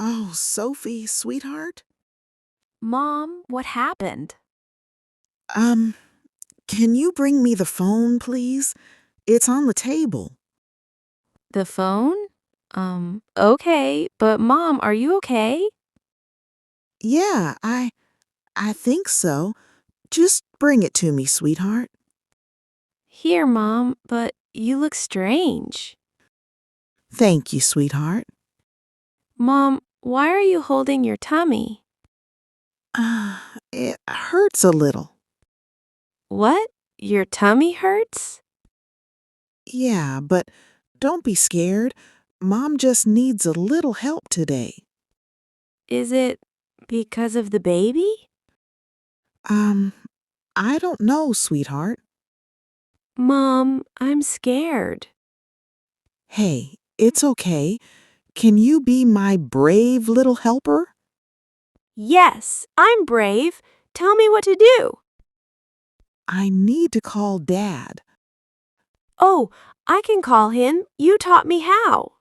Oh, Sophie, sweetheart? Mom, what happened? Um, can you bring me the phone, please? It's on the table. The phone? Okay, but Mom, are you okay? Yeah, I think so. Just bring it to me, sweetheart. Here, Mom, but you look strange. Thank you, sweetheart. Mom, why are you holding your tummy? It hurts a little. What? Your tummy hurts? Yeah, but don't be scared. Mom just needs a little help today. Is it because of the baby? Um, I don't know, sweetheart. Mom, I'm scared. Hey, it's okay. Can you be my brave little helper? Yes, I'm brave. Tell me what to do. I need to call Dad. Oh, I can call him. You taught me how.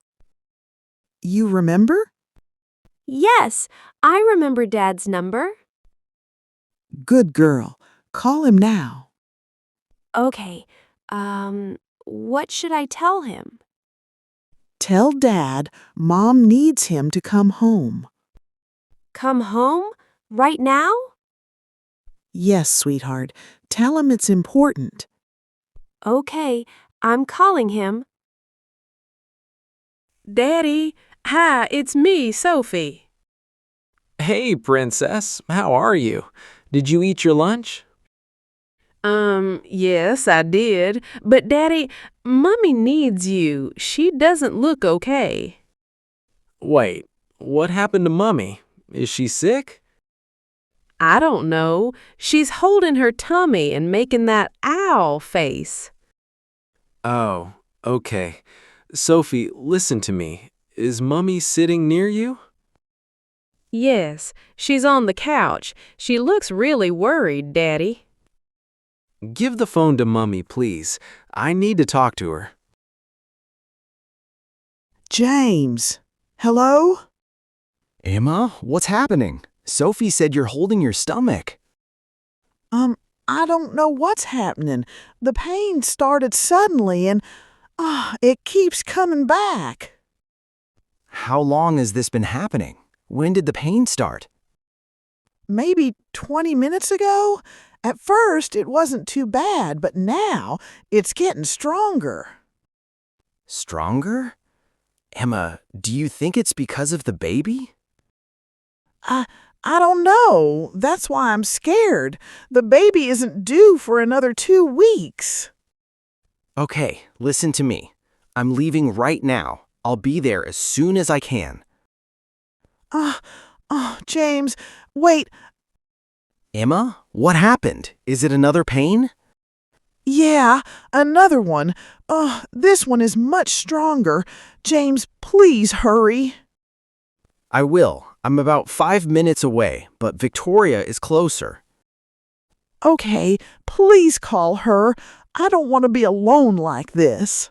You remember? Yes, I remember Dad's number. Good girl. Call him now. Okay, what should I tell him? Tell Dad Mom needs him to come home. Come home? Right now? Yes, sweetheart. Tell him it's important. Okay, I'm calling him. Daddy, hi, it's me, Sophie. Hey, Princess, how are you? Did you eat your lunch? Yes, I did. But Daddy, Mommy needs you. She doesn't look okay. Wait, what happened to Mummy? Is she sick? I don't know. She's holding her tummy and making that owl face. Oh, okay. Sophie, listen to me. Is Mummy sitting near you? Yes, she's on the couch. She looks really worried, Daddy. Give the phone to Mummy, please. I need to talk to her. James. Hello? Emma, what's happening? Sophie said you're holding your stomach. I don't know what's happening. The pain started suddenly and it keeps coming back. How long has this been happening? When did the pain start? Maybe 20 minutes ago? At first, it wasn't too bad, but now it's getting stronger. Stronger? Emma, do you think it's because of the baby? I don't know. That's why I'm scared. The baby isn't due for another 2 weeks. Okay, listen to me. I'm leaving right now. I'll be there as soon as I can. James, wait. Emma, what happened? Is it another pain? Yeah, another one. This one is much stronger. James, please hurry. I will. I'm about 5 minutes away, but Victoria is closer. Okay, please call her. I don't want to be alone like this.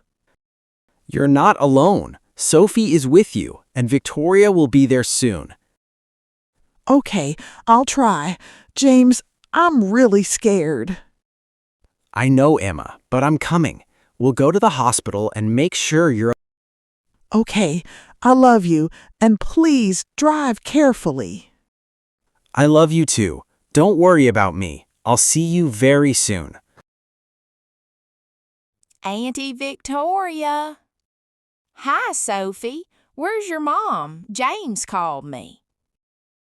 You're not alone. Sophie is with you, and Victoria will be there soon. Okay, I'll try. James, I'm really scared. I know, Emma, but I'm coming. We'll go to the hospital and make sure you're... Okay, I love you, and please drive carefully. I love you too. Don't worry about me. I'll see you very soon. Auntie Victoria. Hi, Sophie. Where's your mom? James called me.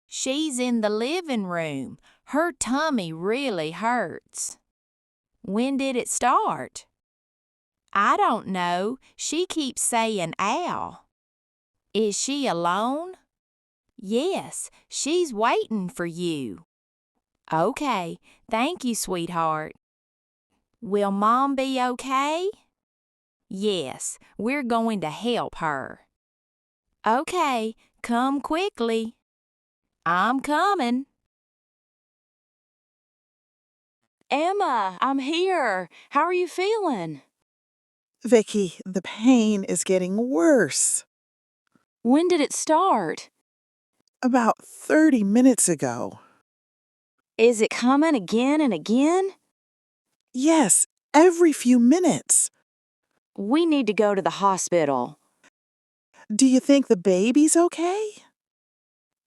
She's in the living room. Her tummy really hurts. When did it start? I don't know. She keeps saying ow. Is she alone? Yes, she's waiting for you. Okay, thank you, sweetheart. Will Mom be okay? Yes, we're going to help her. Okay, come quickly. I'm coming. Emma, I'm here. How are you feeling? Vicky, the pain is getting worse. When did it start? About 30 minutes ago. Is it coming again and again? Yes, every few minutes. We need to go to the hospital. Do you think the baby's okay?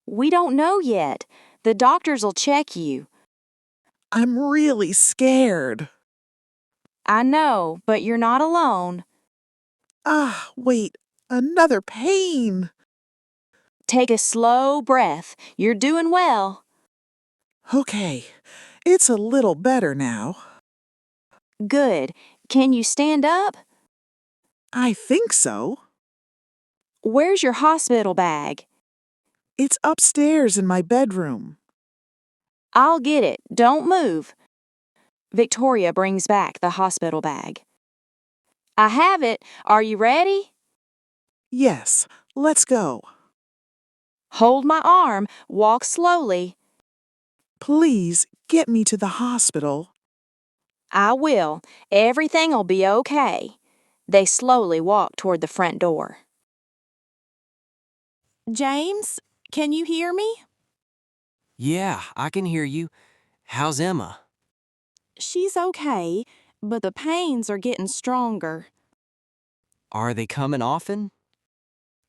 We don't know yet. The doctors will check you. I'm really scared. I know, but you're not alone. Wait, another pain. Take a slow breath. You're doing well. Okay, it's a little better now. Good. Can you stand up? I think so. Where's your hospital bag? It's upstairs in my bedroom. I'll get it. Don't move. Victoria brings back the hospital bag. I have it. Are you ready? Yes, let's go. Hold my arm. Walk slowly. Please get me to the hospital. I will. Everything'll be okay. They slowly walk toward the front door. James, can you hear me? Yeah, I can hear you. How's Emma? She's okay, but the pains are getting stronger. Are they coming often?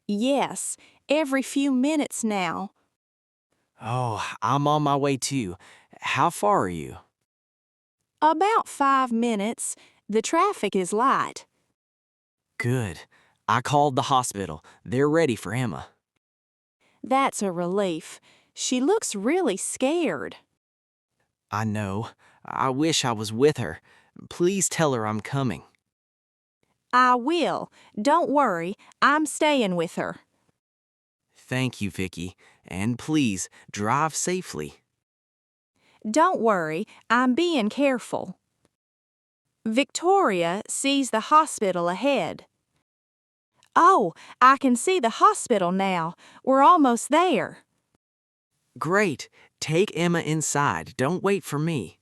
Yes, every few minutes now. Oh, I'm on my way too. How far are you? About 5 minutes. The traffic is light. Good. I called the hospital. They're ready for Emma. That's a relief. She looks really scared. I know. I wish I was with her. Please tell her I'm coming. I will. Don't worry, I'm staying with her. Thank you, Vicky. And please, drive safely. Don't worry, I'm being careful. Victoria sees the hospital ahead. Oh, I can see the hospital now. We're almost there. Great. Take Emma inside. Don't wait for me.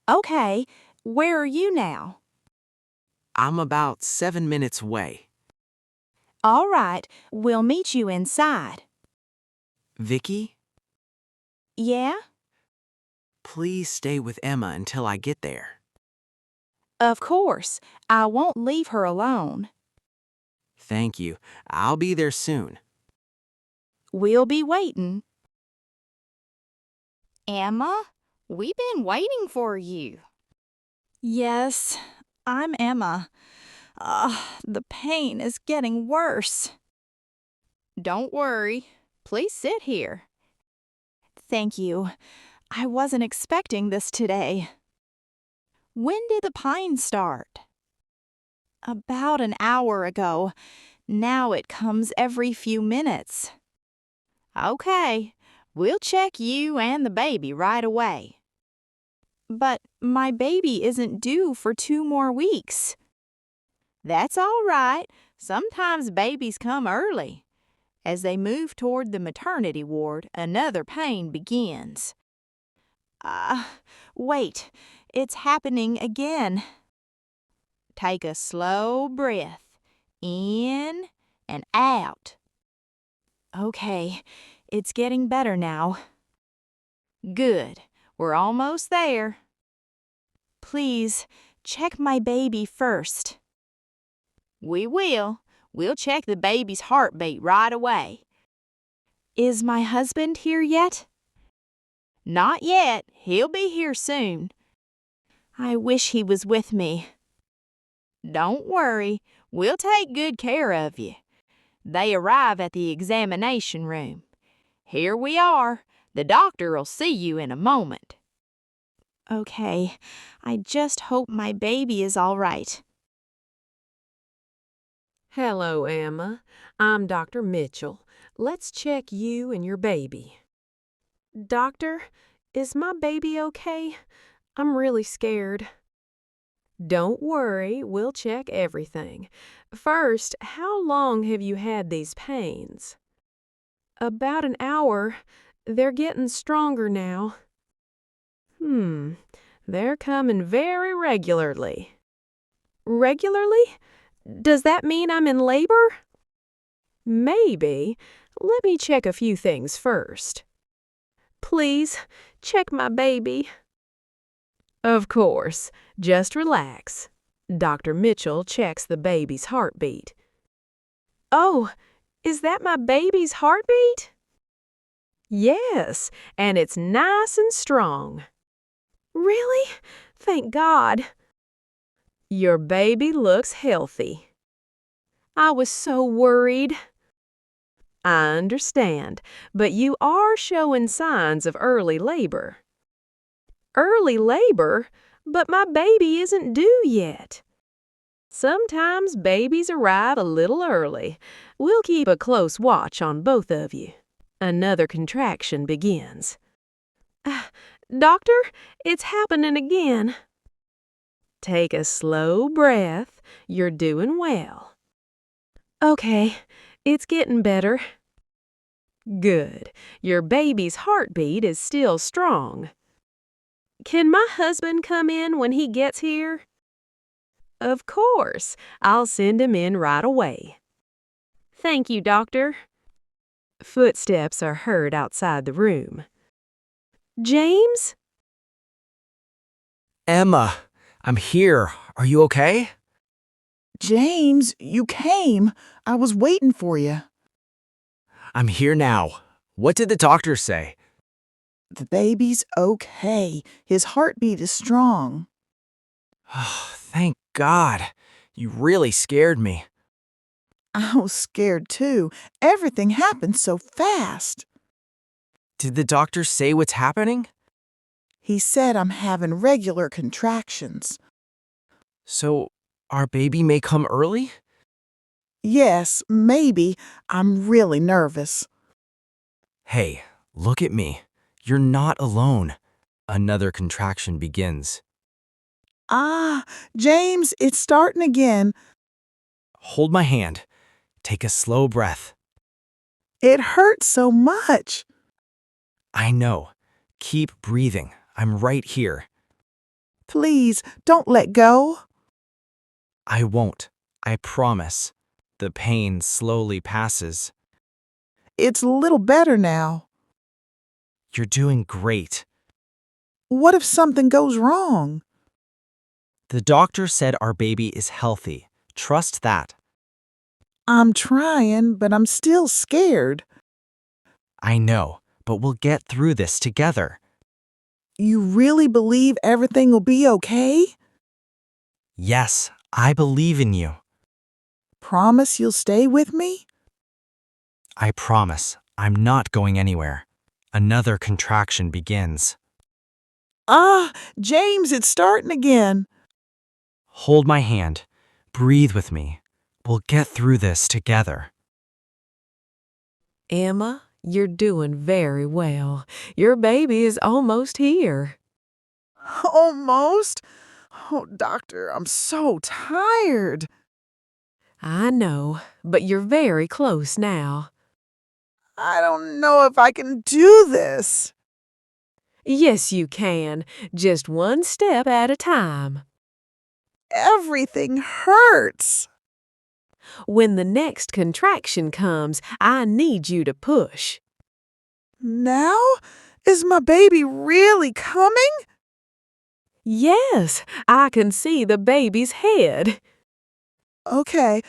Okay, where are you now? I'm about 7 minutes away. All right, we'll meet you inside. Vicky, Yeah? please stay with Emma until I get there. Of course, I won't leave her alone. Thank you. I'll be there soon. We'll be waiting. Emma, we've been waiting for you. Yes, I'm Emma. The pain is getting worse. Don't worry. Please sit here. Thank you. I wasn't expecting this today. When did the pain start? About an hour ago. Now it comes every few minutes. Okay, we'll check you and the baby right away. But my baby isn't due for 2 more weeks. That's all right. Sometimes babies come early. As they move toward the maternity ward, another pain begins. Wait, it's happening again. Take a slow breath. In and out. Okay, it's getting better now. Good. We're almost there. Please, check my baby first. We will. We'll check the baby's heartbeat right away. Is my husband here yet? Not yet. He'll be here soon. I wish he was with me. Don't worry. We'll take good care of you. They arrive at the examination room. Here we are. The doctor'll see you in a moment. Okay, I just hope my baby is all right. Hello, Emma. I'm Dr. Mitchell. Let's check you and your baby. Doctor, is my baby okay? I'm really scared. Don't worry, we'll check everything. First, how long have you had these pains? About an hour. They're getting stronger now. They're coming very regularly. Regularly? Does that mean I'm in labor? Maybe. let me check a few things first. Please, check my baby. Of course, just relax. Dr. Mitchell checks the baby's heartbeat. Oh, is that my baby's heartbeat? Yes, and it's nice and strong. Really? Thank God. Your baby looks healthy. I was so worried. I understand, but you are showing signs of early labor. Early labor? But my baby isn't due yet. Sometimes babies arrive a little early. We'll keep a close watch on both of you. Another contraction begins. Doctor, it's happening again. Take a slow breath. You're doing well. Okay, it's getting better. Good. Your baby's heartbeat is still strong. Can my husband come in when he gets here? Of course. I'll send him in right away. Thank you, Doctor. Footsteps are heard outside the room. James? Emma, I'm here. Are you okay? James, you came. I was waiting for you. I'm here now. What did the doctor say? The baby's okay. His heartbeat is strong. Oh, thank God. You really scared me. I was scared too. Everything happened so fast. Did the doctor say what's happening? He said I'm having regular contractions. So, our baby may come early? Yes, maybe. I'm really nervous. Hey, look at me. You're not alone. Another contraction begins. Ah, James, it's starting again. Hold my hand. Take a slow breath. It hurts so much. I know. Keep breathing. I'm right here. Please, don't let go. I won't. I promise. The pain slowly passes. It's a little better now. You're doing great. What if something goes wrong? The doctor said our baby is healthy. Trust that. I'm trying, but I'm still scared. I know, but we'll get through this together. You really believe everything will be okay? Yes, I believe in you. Promise you'll stay with me? I promise. I'm not going anywhere. Another contraction begins. Ah, James, it's starting again. Hold my hand. Breathe with me. We'll get through this together. Emma, you're doing very well. Your baby is almost here. Almost? Oh, doctor, I'm so tired. I know, but you're very close now. I don't know if I can do this. Yes, you can. Just one step at a time. Everything hurts. When the next contraction comes, I need you to push. Now? Is my baby really coming? Yes, I can see the baby's head. Okay,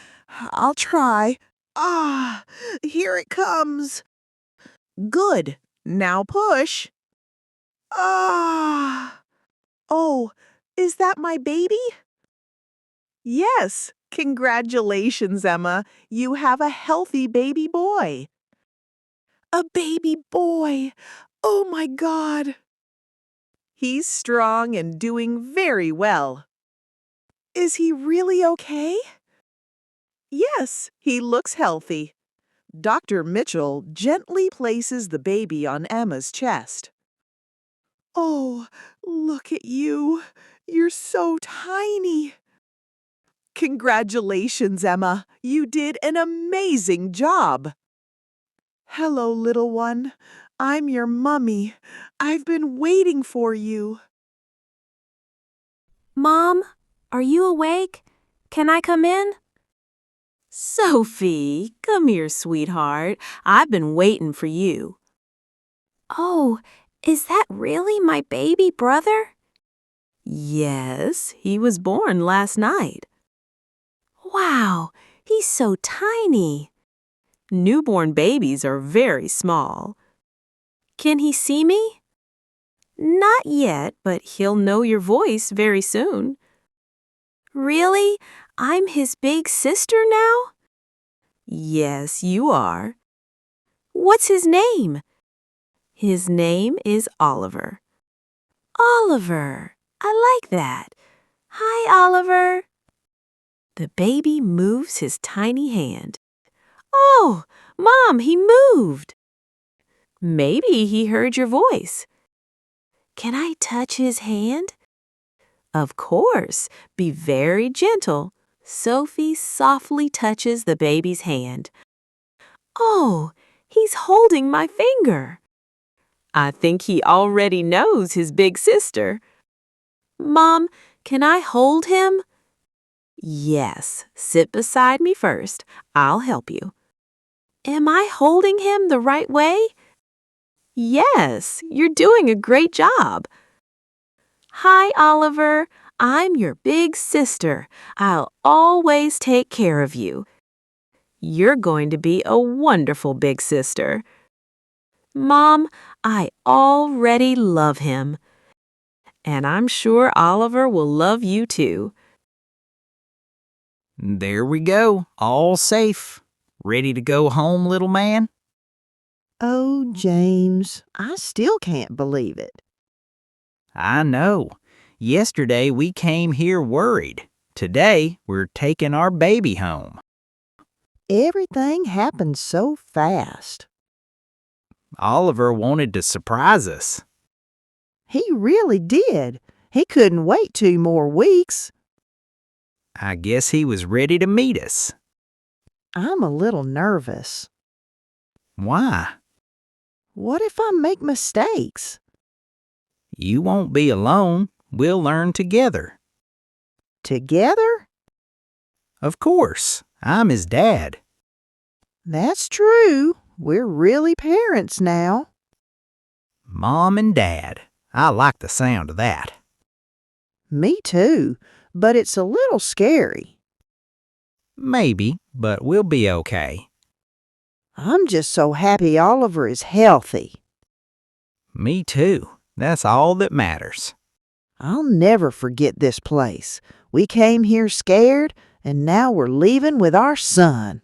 I'll try. Ah, here it comes. Good. Now push. Ah. Oh, is that my baby? Yes. Congratulations, Emma. You have a healthy baby boy. A baby boy. Oh my God. He's strong and doing very well. Is he really okay? Yes, he looks healthy. Dr. Mitchell gently places the baby on Emma's chest. Oh, look at you. You're so tiny. Congratulations, Emma. You did an amazing job. Hello, little one. I'm your mummy. I've been waiting for you. Mom, are you awake? Can I come in? Sophie, come here, sweetheart. I've been waiting for you. Oh, is that really my baby brother? Yes, he was born last night. Wow, he's so tiny. Newborn babies are very small. Can he see me? Not yet, but he'll know your voice very soon. Really? I'm his big sister now? Yes, you are. What's his name? His name is Oliver. Oliver, I like that. Hi, Oliver. The baby moves his tiny hand. Oh, Mom, he moved. Maybe he heard your voice. Can I touch his hand? Of course. Be very gentle. Sophie softly touches the baby's hand. Oh, he's holding my finger. I think he already knows his big sister. Mom, can I hold him? Yes, sit beside me first. I'll help you. Am I holding him the right way? Yes, you're doing a great job. Hi, Oliver. I'm your big sister. I'll always take care of you. You're going to be a wonderful big sister. Mom, I already love him. And I'm sure Oliver will love you too. There we go, all safe. Ready to go home, little man? Oh, James, I still can't believe it. I know. Yesterday we came here worried. Today we're taking our baby home. Everything happened so fast. Oliver wanted to surprise us. He really did. He couldn't wait 2 more weeks. I guess he was ready to meet us. I'm a little nervous. Why? What if I make mistakes? You won't be alone. We'll learn together. Together? Of course. I'm his dad. That's true. We're really parents now. Mom and Dad. I like the sound of that. Me too, but it's a little scary. Maybe, but we'll be okay. I'm just so happy Oliver is healthy. Me too. That's all that matters. I'll never forget this place. We came here scared, and now we're leaving with our son.